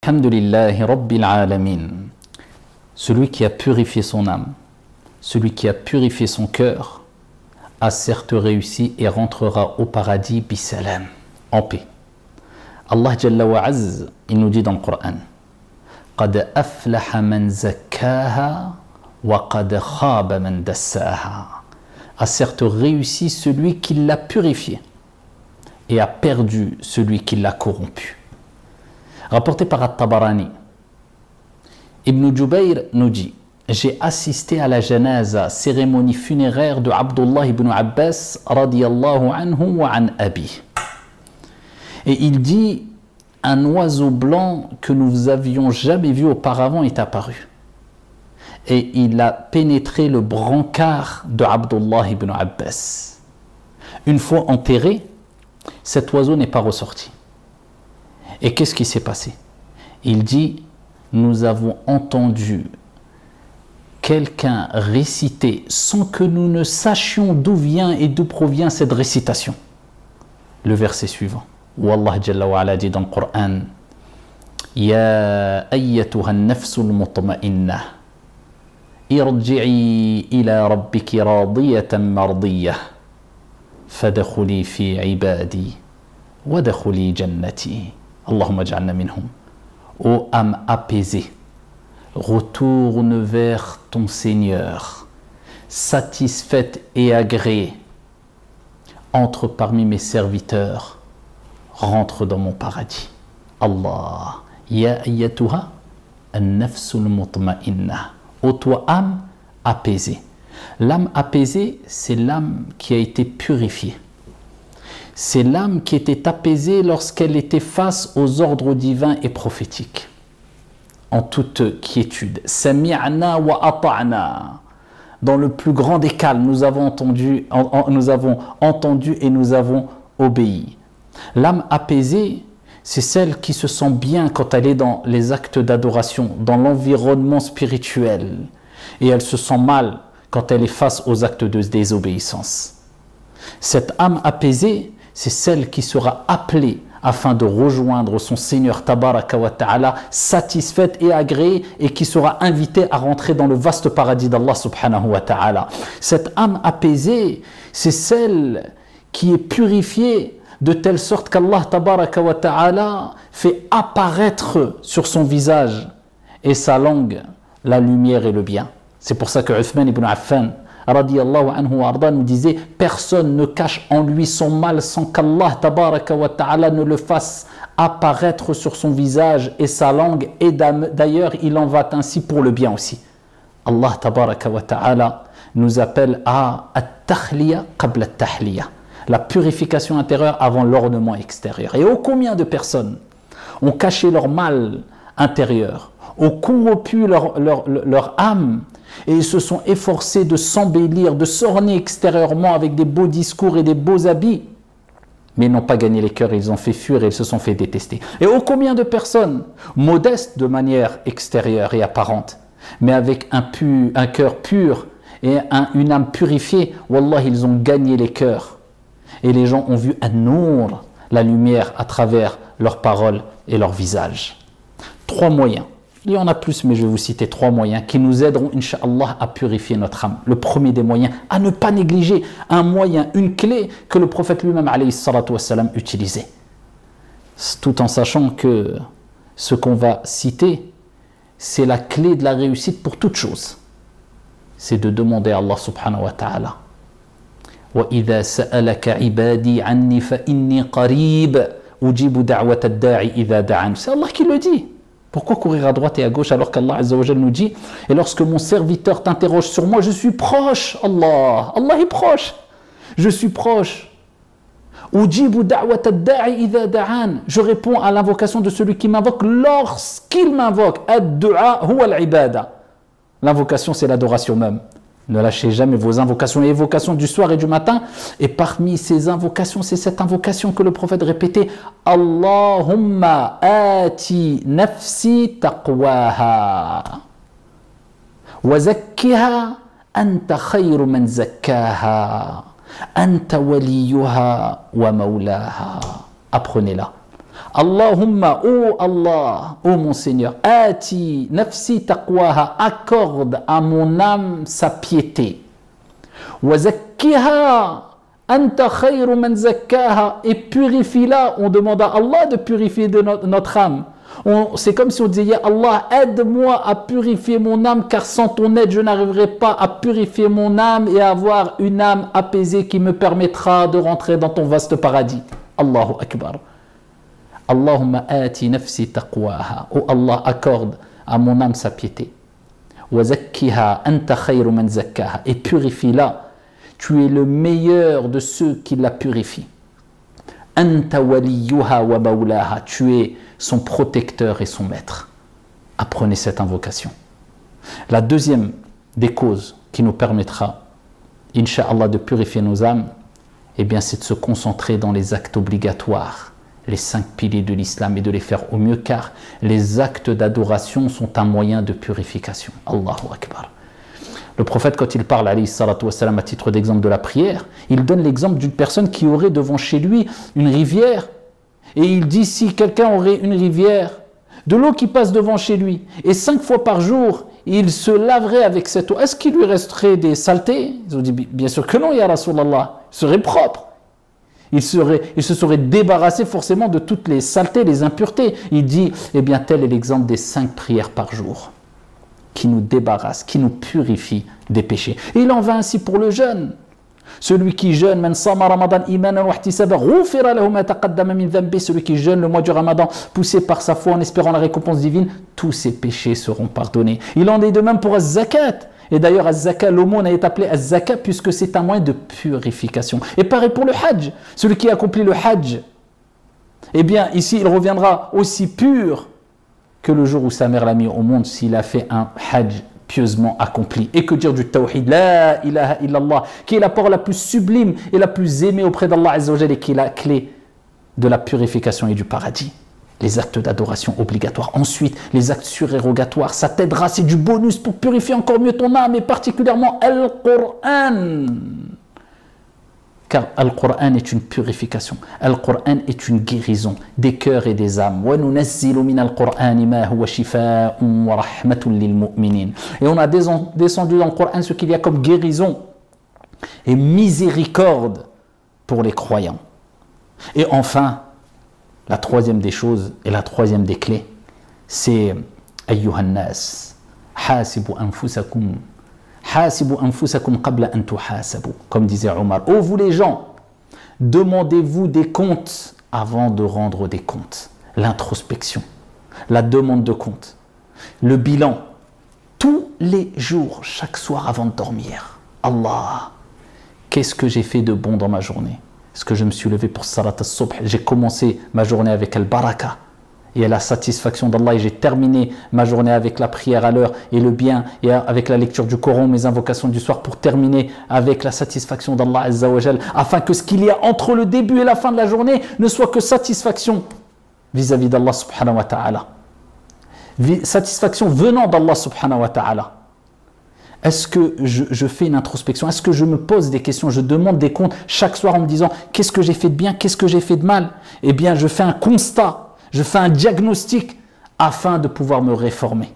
Alhamdulillahi Rabbil Alamin. Celui qui a purifié son âme, celui qui a purifié son cœur, a certes réussi et rentrera au paradis bisalam, en paix. Allah Jalla wa Azz, il nous dit dans le Coran, Qad aflaha man zakkaha wa qad khaba man dassaha. A certes réussi celui qui l'a purifié et a perdu celui qui l'a corrompu. Rapporté par At-Tabarani, Ibn Jubayr nous dit: j'ai assisté à la janaza, cérémonie funéraire de Abdullah ibn Abbas radiyallahu anhu wa an abi. Et il dit: un oiseau blanc que nous avions jamais vu auparavant est apparu. Et il a pénétré le brancard de Abdullah ibn Abbas. Une fois enterré, cet oiseau n'est pas ressorti. Et qu'est-ce qui s'est passé? Il dit: nous avons entendu quelqu'un réciter sans que nous ne sachions d'où vient et d'où provient cette récitation. Le verset suivant, où Allah Jalla wa Ala dit dans le Coran: Ya ayyatuha an-nafsul mutma'innah irji'i ila rabbiki radiyatan mardiyah fadkhuli fi ibadi wadkhuli jannati Allahumma ij'alna minhum. Ô âme apaisée, retourne vers ton Seigneur, satisfaite et agréée. Entre parmi mes serviteurs, rentre dans mon paradis. Allah, ya ayyatuha an-nafsul mutma'inna. Ô toi âme apaisée. L'âme apaisée, c'est l'âme qui a été purifiée. C'est l'âme qui était apaisée lorsqu'elle était face aux ordres divins et prophétiques, en toute quiétude. Sami'na wa ata'na. Dans le plus grand des calmes, nous avons entendu et nous avons obéi. L'âme apaisée, c'est celle qui se sent bien quand elle est dans les actes d'adoration, dans l'environnement spirituel. Et elle se sent mal quand elle est face aux actes de désobéissance. Cette âme apaisée, c'est celle qui sera appelée afin de rejoindre son Seigneur Tabaraka wa Ta'ala, satisfaite et agréée, et qui sera invitée à rentrer dans le vaste paradis d'Allah subhanahu wa Ta'ala. Cette âme apaisée, c'est celle qui est purifiée de telle sorte qu'Allah Tabaraka wa Ta'ala fait apparaître sur son visage et sa langue la lumière et le bien. C'est pour ça que Uthman ibn Affan radiyallahu anhu wa arda nous disait: personne ne cache en lui son mal sans qu'Allah tabaraka wa ta'ala ne le fasse apparaître sur son visage et sa langue, et d'ailleurs il en va ainsi pour le bien aussi. Allah tabaraka wa ta'ala nous appelle à at-takhliya qabla at-tahliya, la purification intérieure avant l'ornement extérieur. Et ô combien de personnes ont caché leur mal intérieur, ont corrompu leur âme, et ils se sont efforcés de s'embellir, de s'orner extérieurement avec des beaux discours et des beaux habits, mais n'ont pas gagné les cœurs, ils ont fait fuir et ils se sont fait détester. Et ô combien de personnes, modestes de manière extérieure et apparente, mais avec un cœur pur et une âme purifiée, wallah, ils ont gagné les cœurs. Et les gens ont vu an-nour, la lumière, à travers leurs paroles et leurs visages. 3 moyens. Il y en a plus, mais je vais vous citer 3 moyens qui nous aideront, Inch'Allah, à purifier notre âme. Le premier des moyens, à ne pas négliger un moyen, une clé que le prophète lui-même, alayhi salatu wassalam, utilisait. Tout en sachant que ce qu'on va citer, c'est la clé de la réussite pour toute chose. C'est de demander à Allah subhanahu wa ta'ala: وَإِذَا سَأَلَكَ عِبَادِي عَنِّي فَإِنِّي قَرِيبٌ أُجِيبُ دَعْوَةَ الدَّاعِ إِذَا دَعَانِ. C'est Allah qui le dit. Pourquoi courir à droite et à gauche alors qu'Allah Azza wa Jal nous dit: et lorsque mon serviteur t'interroge sur moi, je suis proche. Allah est proche. Je suis proche. Ujibu da'wata ad-da'i idha da'an. Je réponds à l'invocation de celui qui m'invoque lorsqu'il m'invoque. Ad-du'a huwa al-ibada. L'invocation, c'est l'adoration même. Ne lâchez jamais vos invocations et évocations du soir et du matin. Et parmi ces invocations, c'est cette invocation que le prophète répétait: Allahumma ati nafsi taqwaha wa zakkiha anta khayru man zakkaha anta waliyuha wa mawlaha. Apprenez-la. Allahumma, oh Allah, oh mon Seigneur, ati nafsi taqwaha, accorde à mon âme sa piété. Wa zakkiha, anta khayru man zakkaha, et purifie-la. On demande à Allah de purifier de notre âme. C'est comme si on disait, Allah, aide-moi à purifier mon âme, car sans ton aide, je n'arriverai pas à purifier mon âme et à avoir une âme apaisée qui me permettra de rentrer dans ton vaste paradis. Allahu Akbar. Allahumma ati nafsi taqwaha. Oh Allah, accorde à mon âme sa piété. Wa zakkiha anta khayru man zakkaha. Et purifie-la. Tu es le meilleur de ceux qui la purifient. Anta waliyuha wa mawlaha. Tu es son protecteur et son maître. Apprenez cette invocation. La deuxième des causes qui nous permettra, Inch'Allah, de purifier nos âmes, eh bien, c'est de se concentrer dans les actes obligatoires, les 5 piliers de l'islam, et de les faire au mieux, car les actes d'adoration sont un moyen de purification. Allahu Akbar. Le prophète, quand il parle, alayhi salatu wassalam, à titre d'exemple de la prière, il donne l'exemple d'une personne qui aurait devant chez lui une rivière. Et il dit, si quelqu'un aurait une rivière, de l'eau qui passe devant chez lui, et 5 fois par jour, il se laverait avec cette eau, est-ce qu'il lui resterait des saletés? Ils ont dit, bien sûr que non, ya Rasulallah, il serait propre. Il se serait débarrassé forcément de toutes les saletés, les impuretés. Il dit, eh bien, tel est l'exemple des 5 prières par jour, qui nous débarrassent, qui nous purifient des péchés. Et il en va ainsi pour le jeûne. Celui qui jeûne, celui qui jeûne le mois du Ramadan, poussé par sa foi en espérant la récompense divine, tous ses péchés seront pardonnés. Il en est de même pour az-zakat. Et d'ailleurs, az-zakat, l'aumône est appelé az-zakat puisque c'est un moyen de purification. Et pareil pour le hajj. Celui qui accomplit le hajj, eh bien, ici, il reviendra aussi pur que le jour où sa mère l'a mis au monde s'il a fait un hajj pieusement accompli. Et que dire du tawhid, la ilaha illallah, qui est la parole la plus sublime et la plus aimée auprès d'Allah Azza wa Jalla, et qui est la clé de la purification et du paradis. Les actes d'adoration obligatoires. Ensuite, les actes surérogatoires, ça t'aidera, c'est du bonus pour purifier encore mieux ton âme, et particulièrement Al-Qur'an. Car Al-Qur'an est une purification. Al-Qur'an est une guérison des cœurs et des âmes. Et on a descendu dans le Qur'an ce qu'il y a comme guérison et miséricorde pour les croyants. Et enfin, la troisième des choses et la troisième des clés, c'est Ayyuhan nas, hasibu anfusakum. Comme disait Omar, ô vous les gens, demandez-vous des comptes avant de rendre des comptes. L'introspection, la demande de compte, le bilan, tous les jours, chaque soir avant de dormir. Allah, qu'est-ce que j'ai fait de bon dans ma journée? Est-ce que je me suis levé pour Salat al-Subh? J'ai commencé ma journée avec Al-Baraka et la satisfaction d'Allah, et j'ai terminé ma journée avec la prière à l'heure et le bien, et avec la lecture du Coran, mes invocations du soir, pour terminer avec la satisfaction d'Allah Azza wa Jal, afin que ce qu'il y a entre le début et la fin de la journée ne soit que satisfaction vis-à-vis d'Allah subhanahu wa ta'ala, satisfaction venant d'Allah subhanahu wa ta'ala. Est-ce que je fais une introspection? Est-ce que je me pose des questions? Je demande des comptes chaque soir en me disant, qu'est-ce que j'ai fait de bien, qu'est-ce que j'ai fait de mal? Eh bien, je fais un constat, je fais un diagnostic afin de pouvoir me réformer.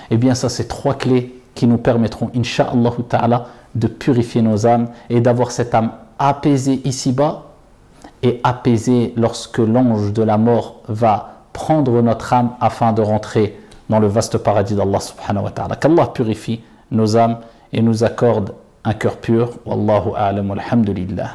Eh bien, ça, c'est 3 clés qui nous permettront, Inch'Allah ta'ala, de purifier nos âmes et d'avoir cette âme apaisée ici-bas et apaisée lorsque l'ange de la mort va prendre notre âme afin de rentrer dans le vaste paradis d'Allah subhanahu wa ta'ala. Qu'Allah purifie nos âmes et nous accorde un cœur pur. Wallahu a'lam, walhamdulillah.